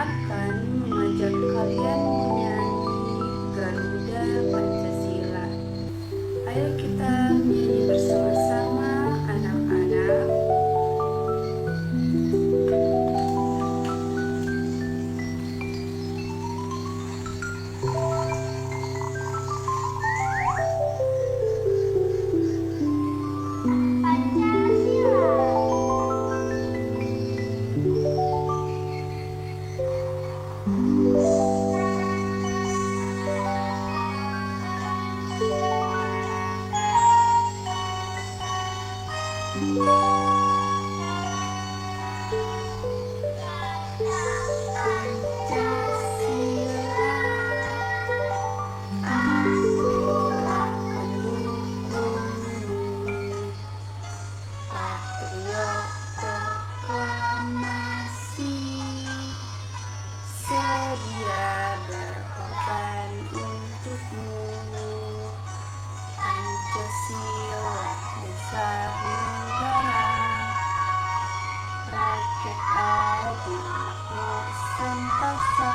akan mengajak kalian menyanyi Garuda Pancasila. Ayo kita menyanyi bersama-sama anak-anak. Sedia berkorban untukmu, Pancasila dasar negara, rakyat adil bersentasa,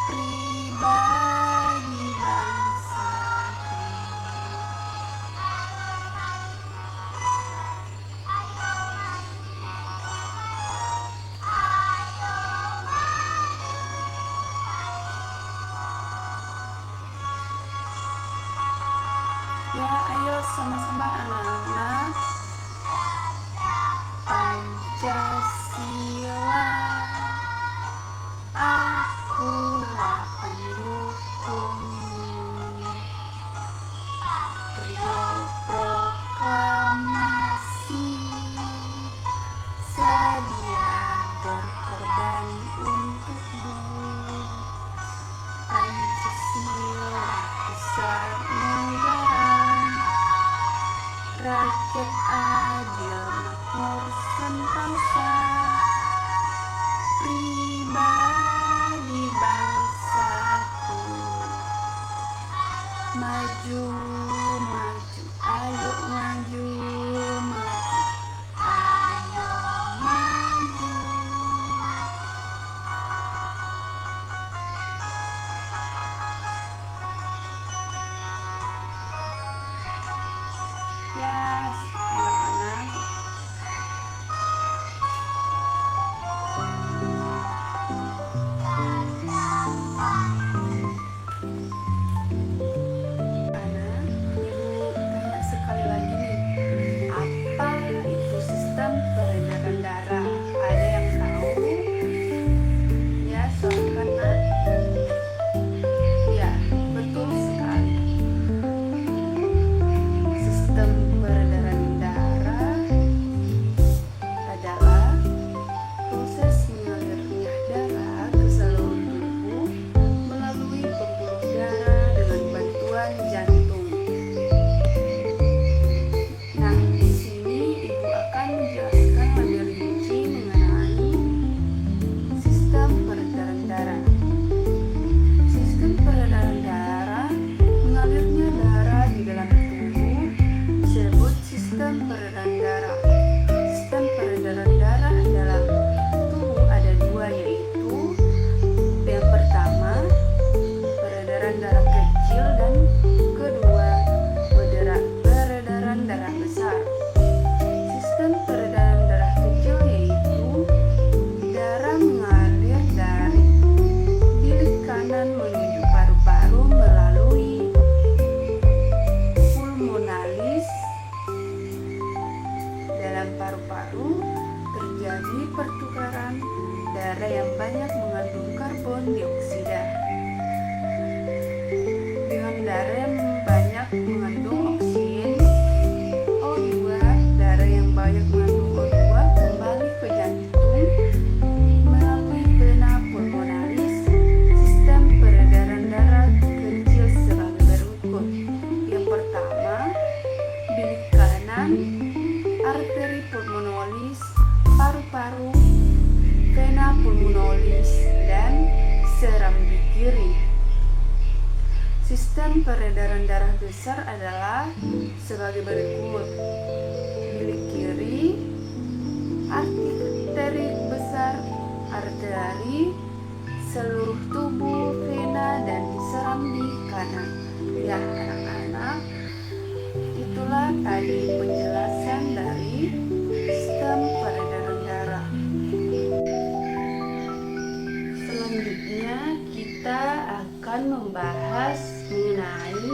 pribadi bangsa. Ya, ayo sama-sama anak-anak. Pancasila, akulah pendukungmu. Brio proklamasi, sedia berkorban untukmu. Pancasila besar negara, rakyat adil makmur sentosa, pribadi bangsaku. Maju, maju, ayo maju, maju, ayo maju. Ya, anak-anak. Ibu tanya sekali lagi nih, apa itu sistem peredaran darah? Ada yang tahu? Ya, silakan Nak. Ya, betul sekali. Sistem peredaran darah adalah proses mengalirnya darah ke seluruh tubuh melalui pembuluh darah dengan bantuan jantung. Nah, di sini Ibu akan menjelaskan lebih rinci mengenai sistem peredaran darah. Sistem peredaran darah, mengalirnya darah di dalam tubuh disebut sistem peredaran darah. Sistem peredaran darah dalam tubuh ada dua, yaitu yang pertama peredaran darah kecil dan kedua peredaran darah besar. Sistem peredaran darah kecil yaitu darah mengalir dari bilik kanan menuju paru-paru melalui pulmonalis. Dalam paru-paru terjadi pertukaran darah yang banyak mengandung karbon dioksida dengan darah yang banyak mengandung oksigen O2. Darah yang banyak mengandung O2 kembali ke jantung melalui vena pulmonalis. Sistem peredaran darah kecil sebagai berikut. Yang pertama, bilik kanan, arteri pulmonalis, paru-paru, vena pulmonalis, dan serambi kiri. Sistem peredaran darah besar adalah sebagai berikut. Bilik kiri, arteri besar, arteri dari seluruh tubuh, vena, dan diserang di kanan. Ya anak-anak, itulah tadi penjelasan dari sistem peredaran darah. Selanjutnya kita akan membahas mengenai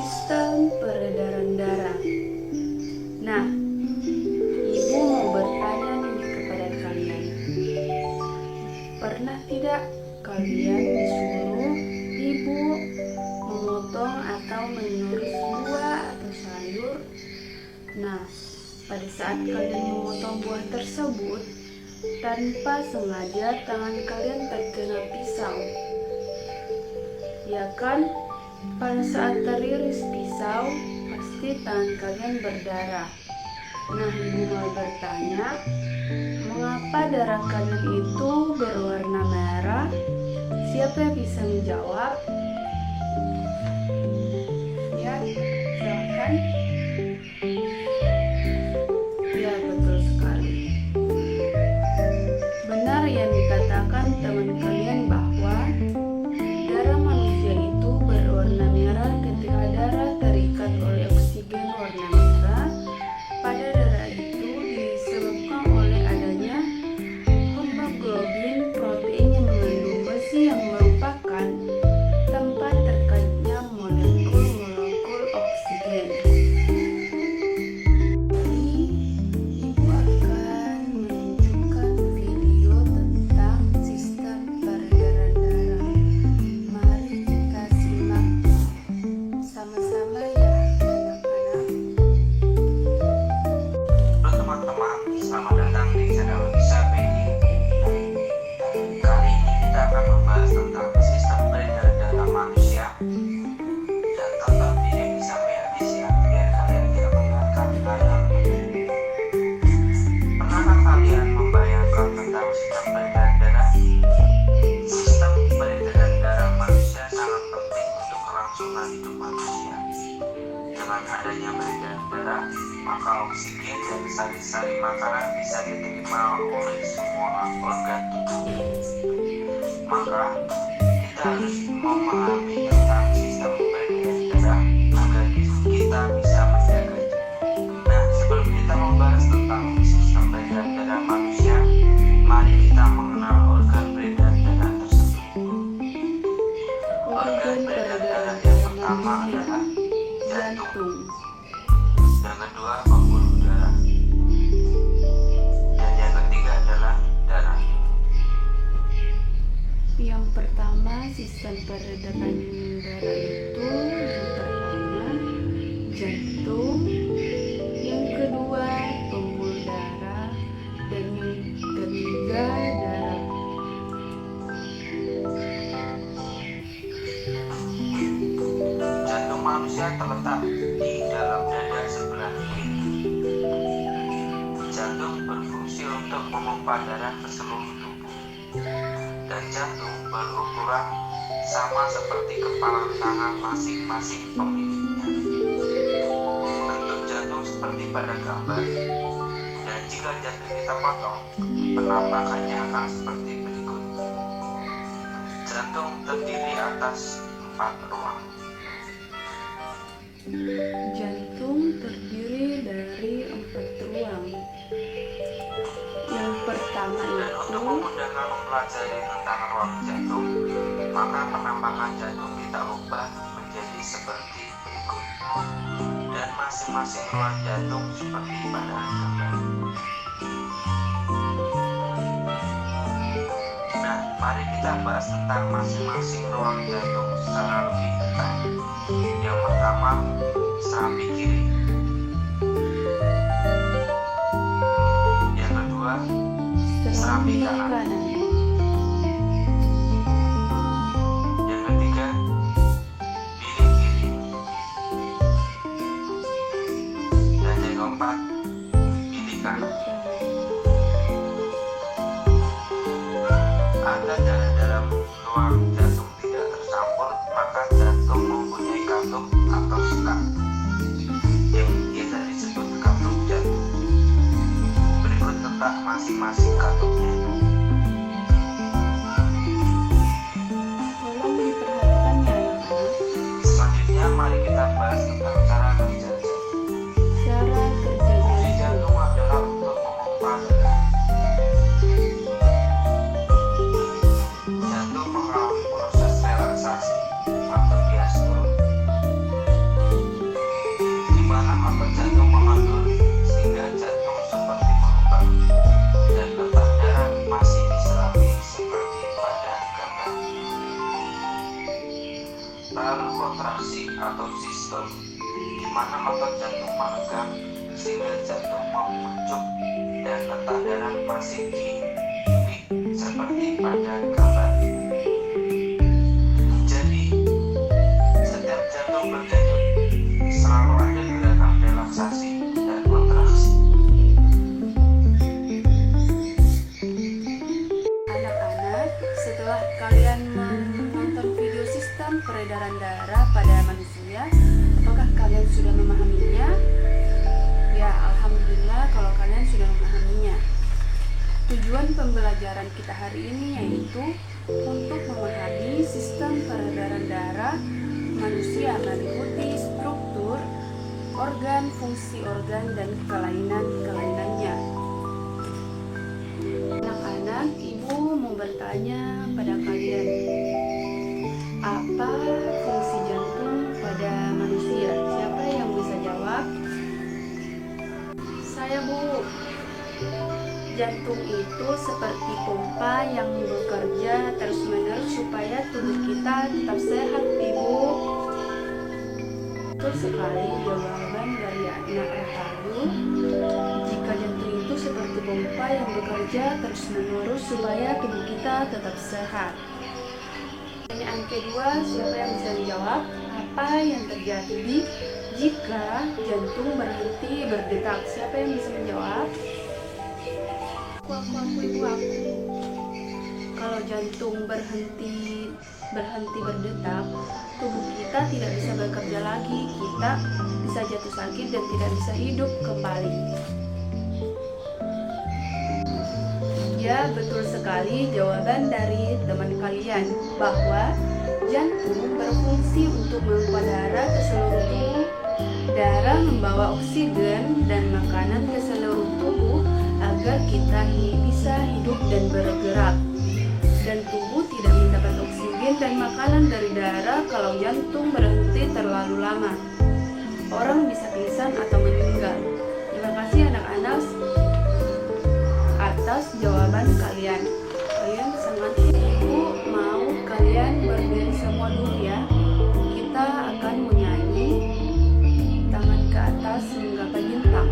sistem peredaran darah. Nah, ibu mau bertanya nih kepada kalian. Pernah tidak kalian disuruh ibu memotong atau menumis buah atau sayur? Nah, pada saat kalian memotong buah tersebut, tanpa sengaja tangan kalian terkena pisau. Ya kan? Pada saat teriris pisau, pasti tangan kalian berdarah. Nah, ibu mau bertanya, mengapa darah kalian itu berwarna merah? Siapa yang bisa menjawab? Ya, silakan. Ya, betul sekali. Benar yang dikatakan teman kalian bahwa darah manusia itu berwarna merah ketika darah terikat oleh oksigen warna merah. Pada darah itu disebabkan oleh adanya hemoglobin, protein yang mengandung besi yang merupakan tempat terkaitnya molekul-molekul oksigen. Jadi, ibu akan menunjukkan video tentang sistem peredaran darah. Mari kita simak sama-sama ya anak-anak. Halo teman-teman, selamat datang di channel Bisa Pedi. Kali ini kita akan membahas tentang sistem peredaran darah manusia. Dan tonton video ini sampai habis ya, biar kalian tidak mendengarkan hal-hal. Pernahkah kalian membayangkan tentang sistem peredaran darah? Sistem peredaran darah manusia sangat penting untuk kelangsungan hidup manusia. Dengan adanya peredaran darah, maka oksigen dan sari-sari makanan bisa diterima oleh semua organ tubuh. Maka kita harus memahami tentang sistem peredaran darah agar kita bisa menjaganya. Nah, sebelum kita membahas tentang sistem peredaran darah manusia, mari kita mengenal organ peredaran darah tersebut. Organ peredaran darah yang pertama adalah jantung. Yang kedua pembuluh darah, dan yang ketiga adalah darah. Yang pertama, sistem peredaran darah itu yang pertama jantung, yang kedua pembuluh darah, dan yang ketiga darah. Jantung manusia terletak di dalam dada sebelah kiri. Jantung berfungsi untuk memompa darah ke seluruh tubuh. Dan jantung berukuran sama seperti kepala tangan masing-masing pemiliknya. Bentuk jantung seperti pada gambar. Dan jika jantung kita potong, penampakannya akan seperti berikut. Jantung terdiri atas 4 ruang. Jantung terdiri dari 4 ruang. Yang pertama Dan itu untuk memudahkan mempelajari tentang ruang jantung, maka penampakan jantung kita ubah menjadi seperti berikut. Dan masing-masing ruang jantung seperti pada gambar. Nah, mari kita bahas tentang masing-masing ruang jantung secara lebih detail. Yang pertama, serambi kiri. Yang kedua, serambi kanan. Yang ketiga, bilik kiri. Dan yang keempat, bilik kanan. Agar darah dalam ruang jantung tidak tercampur, maka jantung mempunyai katup atau sekat yang biasa disebut katup jantung. Berikut letak masing-masing katupnya. menegang sehingga jantung mengucuk dan letak darah masih tinggi seperti pada gambar. Jadi, setiap jantung berdenyut selalu ada gerakan relaksasi dan kontraksi. Anak-anak, setelah kalian menonton video sistem peredaran darah pada manusia, apakah kalian sudah memahaminya? Ya, alhamdulillah kalau kalian sudah memahaminya. Tujuan pembelajaran kita hari ini yaitu untuk memahami sistem peredaran darah manusia meliputi struktur, organ, fungsi organ, dan kelainan-kelainannya. Anak-anak, ibu mau bertanya pada kalian, apa fungsi jantung pada manusia? Siapa yang bisa jawab? Saya, Bu. Jantung itu seperti pompa yang bekerja terus-menerus supaya tubuh kita tetap sehat, Ibu. Betul sekali jawaban dari anak Rahayu. Jika jantung itu seperti pompa yang bekerja terus-menerus supaya tubuh kita tetap sehat. Pertanyaan kedua, siapa yang bisa menjawab? Apa yang terjadi jika jantung berhenti berdetak? Siapa yang bisa menjawab? Aku, ibu aku. Kalau jantung berhenti berdetak, tubuh kita tidak bisa bekerja lagi. Kita bisa jatuh sakit dan tidak bisa hidup kembali. Ya, betul sekali jawaban dari teman kalian bahwa jantung berfungsi untuk memompa darah ke seluruh tubuh. Darah membawa oksigen dan makanan ke seluruh tubuh agar kita bisa hidup dan bergerak. Dan tubuh tidak mendapat oksigen dan makanan dari darah kalau jantung berhenti terlalu lama. Orang bisa pingsan atau meninggal. Terima kasih anak-anak atas jawaban kalian. Kalian sangat ibu mau kalian berdiri semua dulu ya. Kita akan menyanyi tangan ke atas menggapai bintang.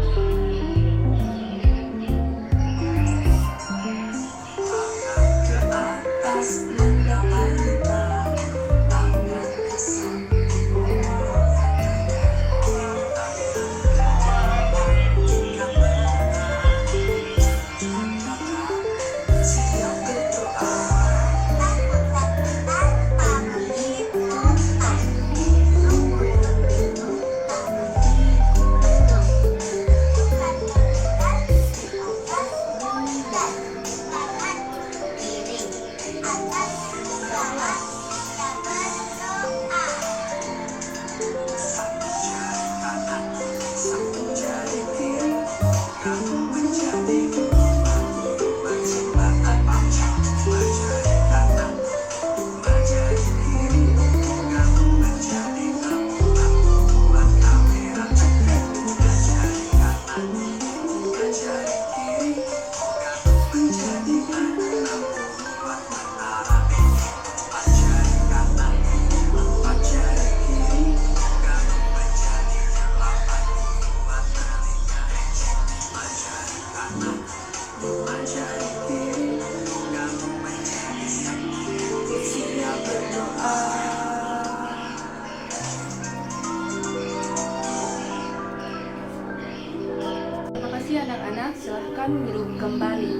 Anak-anak, silahkan duduk kembali.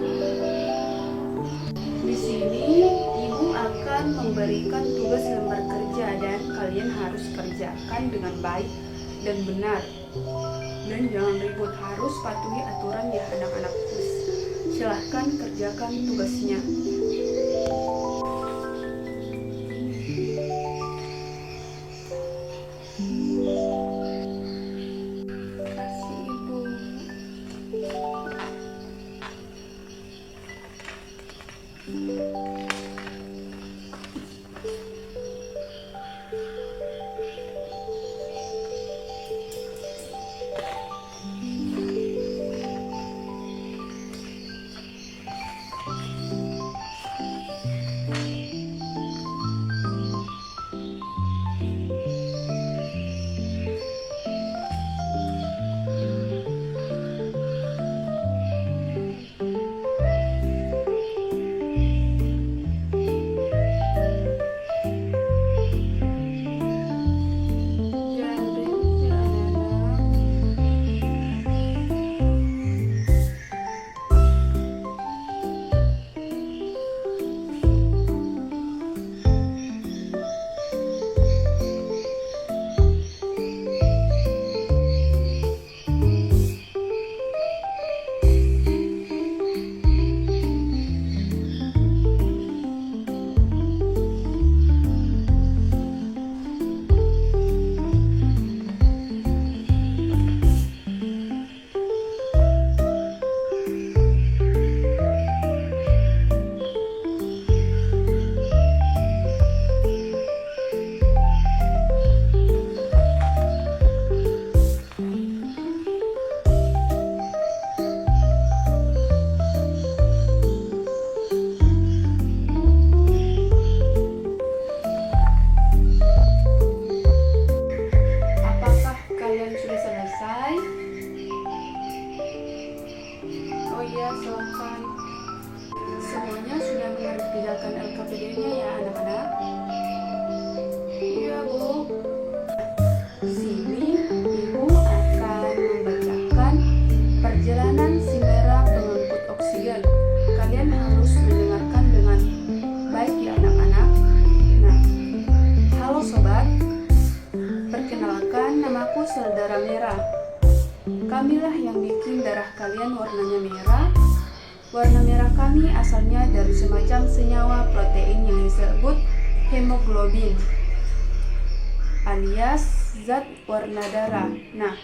Di sini ibu akan memberikan tugas lembar kerja dan kalian harus kerjakan dengan baik dan benar. Dan jangan ribut, harus patuhi aturan ya anak-anak. Silahkan kerjakan tugasnya. dipertigakan LKPD-nya ya anak-anak. Iya Bu. Sini Ibu akan membacakan perjalanan si merah pengangkut oksigen. Kalian harus mendengarkan dengan baik ya anak-anak. Nah, halo sobat. Perkenalkan, namaku sel darah merah. Kamilah yang bikin darah kalian warnanya merah. Warna merah kami asalnya dari semacam senyawa protein yang disebut hemoglobin, alias zat warna darah. Nah,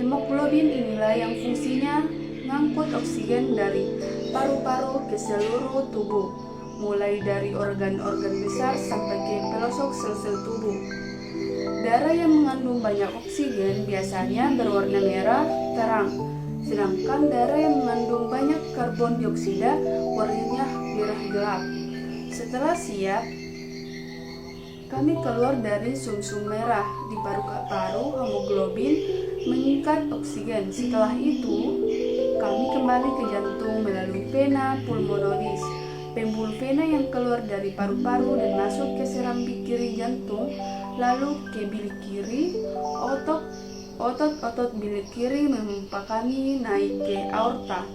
hemoglobin inilah yang fungsinya ngangkut oksigen dari paru-paru ke seluruh tubuh, mulai dari organ-organ besar sampai ke pelosok sel-sel tubuh. Darah yang mengandung banyak oksigen biasanya berwarna merah terang, sedangkan darah yang mengandung banyak karbon dioksida warnanya merah gelap. Setelah siap, kami keluar dari sumsum merah. Di paru-paru hemoglobin mengikat oksigen. Setelah itu, kami kembali ke jantung melalui vena pulmonalis, pembuluh vena yang keluar dari paru-paru dan masuk ke serambi kiri jantung, lalu ke bilik kiri. Otot-otot bilik kiri memompa kami naik ke aorta,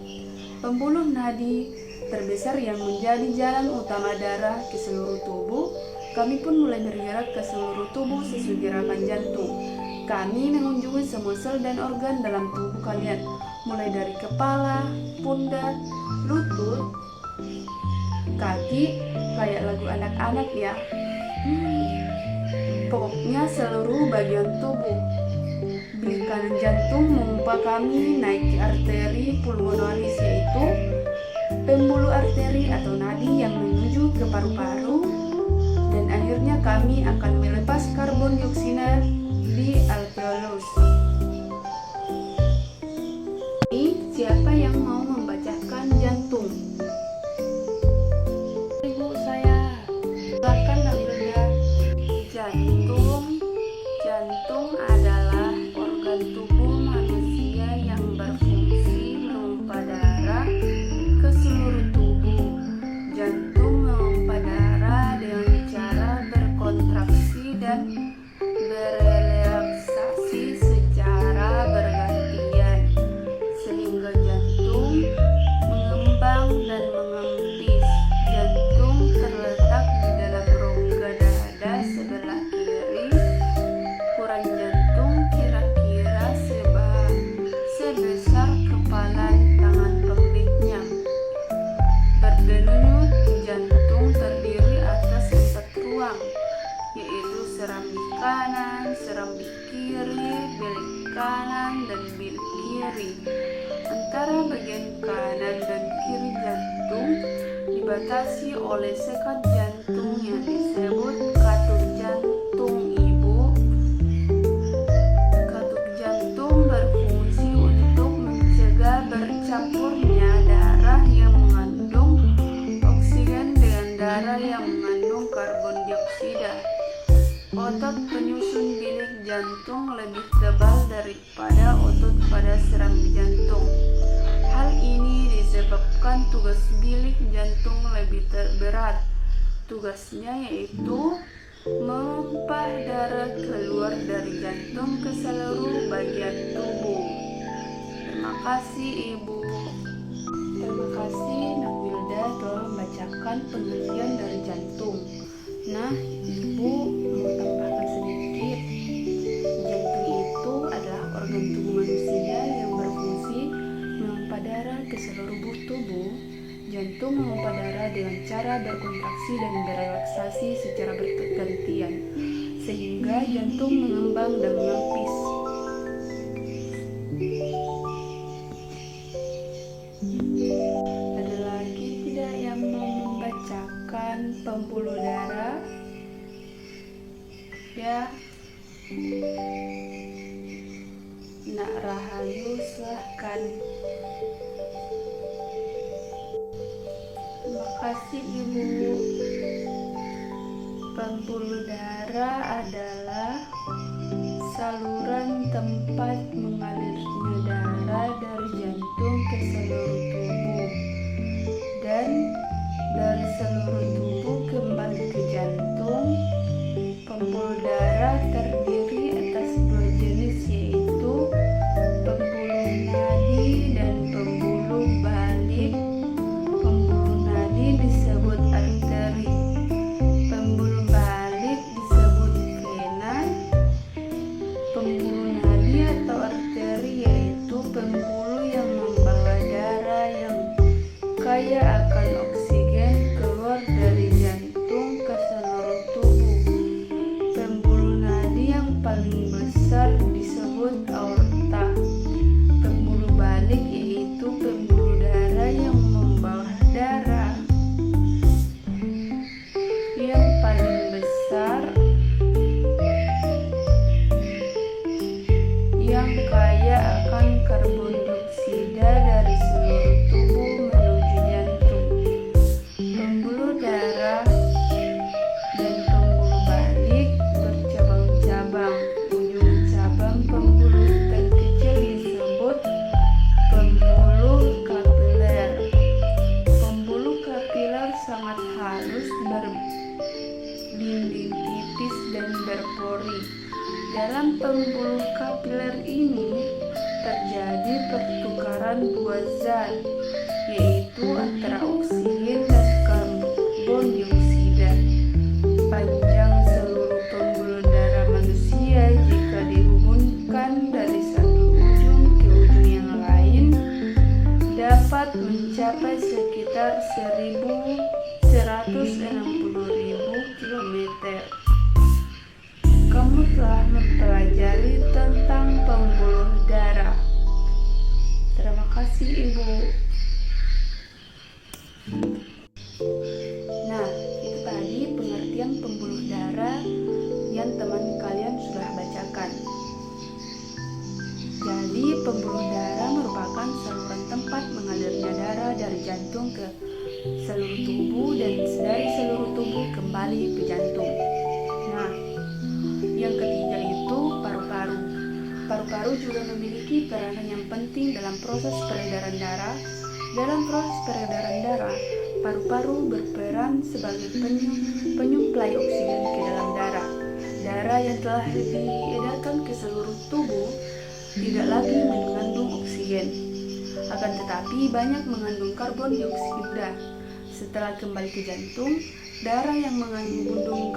pembuluh nadi terbesar yang menjadi jalan utama darah ke seluruh tubuh. Kami pun mulai bergerak ke seluruh tubuh sesuai gerakan jantung. Kami mengunjungi semua sel dan organ dalam tubuh kalian, mulai dari kepala, pundak, lutut, kaki, kayak lagu anak-anak ya. Pokoknya seluruh bagian tubuh. Bilik kanan jantung memompa kami naik ke arteri pulmonalis, yaitu pembuluh arteri atau nadi yang menuju ke paru-paru, dan akhirnya kami akan melepas karbon dioksida di alveolus. Ini siapa yang mau membacakan jantung? Ibu saya. Silakan Nabila. Jantung adalah organ tubuh manusia yang berfungsi memompa darah ke seluruh tubuh. Jantung memompa darah dengan cara berkontraksi dan berelaksasi secara bergantian, sehingga jantung mengembang dan mengempis. Jantung terletak di dalam rongga dada sebelah kiri. Ukuran jantung kira-kira sebesar kepala tangan pemiliknya. Berdenyut, jantung terdiri atas 4 ruang, yaitu serambi kanan, serambi kiri, bilik kanan, dan bilik kiri. Antara bagian kanan dan kiri jantung dibatasi oleh sekat jantung yang disebut katup jantung ibu. Katup jantung berfungsi untuk mencegah bercampurnya darah yang mengandung oksigen dengan darah yang mengandung karbon dioksida. Otot penyusun bilik jantung lebih tebal daripada otot pada serambi jantung. Hal ini disebabkan tugas bilik jantung lebih berat. Tugasnya yaitu memompa darah keluar dari jantung ke seluruh bagian tubuh. Terima kasih Ibu. Terima kasih Nabilda telah membacakan pengertian dari jantung. Nah, Ibu mau tambahkan sedikit. Jantung itu adalah organ tubuh manusia yang berfungsi memompa darah ke seluruh tubuh. Jantung memompa darah dengan cara berkontraksi dan berelaksasi secara bergantian, sehingga jantung mengembang dan mengempis. Ada lagi tidak yang mau membacakan pembuluh darah? Ya, Nak Rahayu silahkan. Terima kasih Ibu. Pembuluh darah adalah saluran tempat mengalirnya darah dari jantung ke seluruh tubuh dan dari seluruh dalam pembuluh kapiler ini terjadi pertukaran dua zat, yaitu antara oksigen dan karbon dioksida. Panjang seluruh pembuluh darah manusia jika dihubungkan dari satu ujung ke ujung yang lain dapat mencapai sekitar 1.160.000 km. Kamu telah mempelajari tentang pembuluh darah. Terima kasih, Ibu. Nah, itu tadi pengertian pembuluh darah yang teman kalian sudah bacakan. Jadi, pembuluh darah merupakan saluran tempat mengalirnya darah dari jantung ke seluruh tubuh dan dari seluruh tubuh kembali ke jantung. Nah, yang ketiga itu paru-paru. Paru-paru juga memiliki peranan yang penting dalam proses peredaran darah. Dalam proses peredaran darah, paru-paru berperan sebagai penyuplai oksigen ke dalam darah. Darah yang telah diedarkan ke seluruh tubuh tidak lagi mengandung oksigen, akan tetapi banyak mengandung karbon dioksida. Setelah kembali ke jantung, darah yang mengandung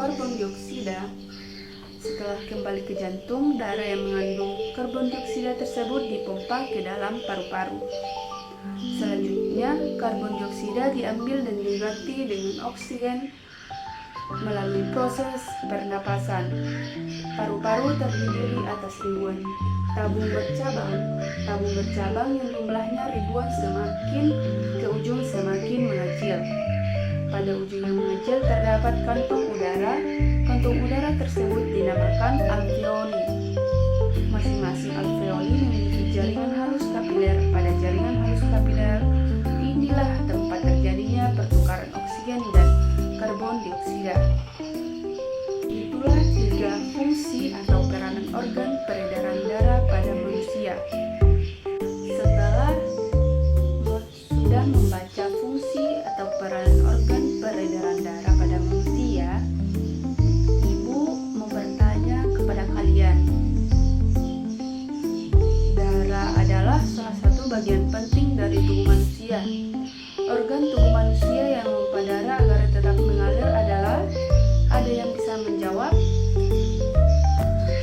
karbon dioksida tersebut dipompa ke dalam paru-paru. Selanjutnya, karbon dioksida diambil dan diganti dengan oksigen melalui proses pernapasan. Paru-paru terdiri atas ribuan tabung bercabang yang jumlahnya ribuan, semakin ke ujung semakin mengecil. Pada ujung yang mengecil terdapat kantong udara. Kantong udara tersebut dinamakan alveoli. Masing-masing alveoli memiliki jaringan halus kapiler. Pada jaringan halus kapiler inilah tempat terjadinya pertukaran oksigen dan karbon dioksida. Itulah 3 fungsi atau peranan organ peredaran darah pada manusia. Setelah sudah membaca fungsi atau peranan organ peredaran darah pada manusia, Ibu mau bertanya kepada kalian. Darah adalah salah satu bagian penting dari tubuh manusia. Organ tubuh manusia yang memompa darah agar tetap mengalir adalah, ada yang bisa menjawab?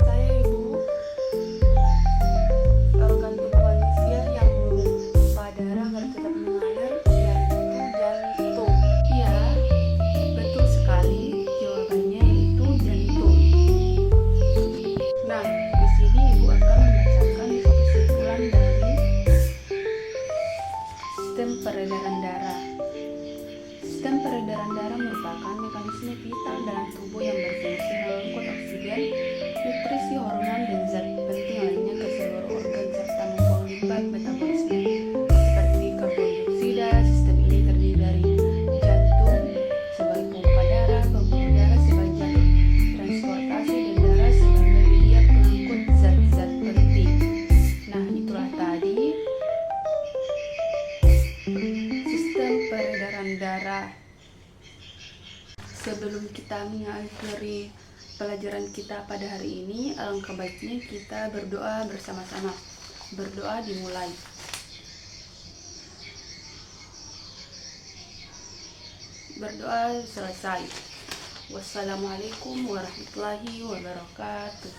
Saya, Ibu. Organ tubuh manusia yang memompa darah agar tetap mengalir yaitu jantung. Iya, betul sekali. Jawabannya itu jantung. Nah, di sini Ibu akan membacakan kesimpulan dari sistem peredaran darah. Sistem peredaran darah merupakan mekanisme vital dalam tubuh yang berfungsi mengangkut oksigen, nutrisi, hormon, dan zat penting lainnya ke seluruh organ serta membuang limbah metabolisme seperti karbon dioksida. Sistem ini terdiri dari jantung sebagai pompa darah, pembuluh darah sebagai jalur transportasi, dan darah sebagai media pengangkut zat-zat penting. Nah, itulah tadi sistem peredaran darah. Sebelum kita mengakhiri pelajaran kita pada hari ini, alangkah baiknya kita berdoa bersama-sama. Berdoa dimulai. Berdoa selesai. Wassalamualaikum warahmatullahi wabarakatuh.